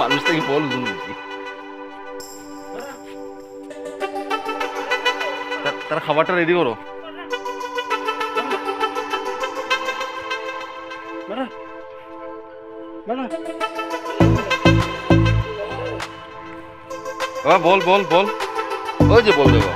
মানুষ থেকে বল শুনছি তার খাবারটা রেডি করো বাবা বল বল বল ওই যে বল দেবো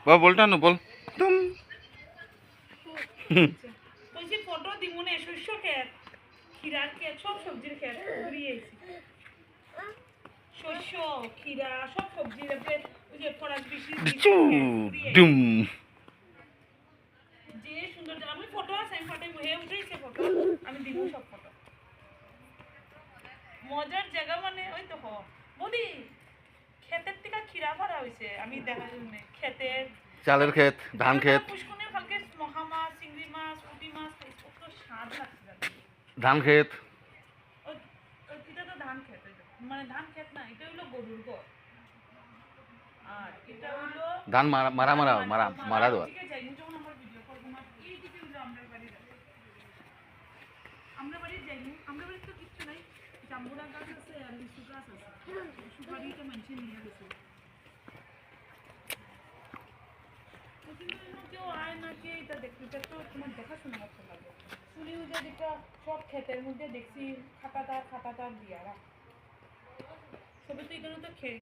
বাবা বলটা না বল তুম বলছি ফটো দিমুনে শস্য ক্ষেত খিরার ক্ষেত সব সবজির ক্ষেত ঘুরিয়েছি শস্য খিরা সব সবজির ক্ষেত ওই যে ফরাস বেশি ডুম যে সুন্দর আমি ফটো আছে আমি ফটো হয়ে উঠেছে ফটো আমি দিব সব ফটো মজার জায়গা মানে ওই তো মোদি ক্ষেতের থেকে খিরা ভরা হয়েছে আমি দেখার জন্য ক্ষেতের চালের ক্ষেত ধান ক্ষেত পুষ্কনের কালকে মহামাছ চিংড়ি মাছ পুঁটি মাছ কত স্বাদ লাগছে ধান ক্ষেত এটা তো ধান ক্ষেত মানে ধান ক্ষেত না এটা হলো গরুর ঘর আর এটা হলো ধান মারা মারা মারা মারা দেওয়া ঠিক আছে যখন আমরা ভিডিও করব না এই দিকে হলো আমরা বাড়ি যাবো আমরা বাড়ি যাই আমরা বাড়ি তো কিছু নাই জাম্বুরা গাছ আছে আর লিচু গাছ আছে সুপারিটা মানুষ নিয়ে গেছে কেউ আয় না কে এটা দেখতে তো তোমার দেখাশোনা করতে লাগে শুনি যে যেটা সব ক্ষেতের মধ্যে দেখছি খাটাতার দিয়া সবে তো এখানে তো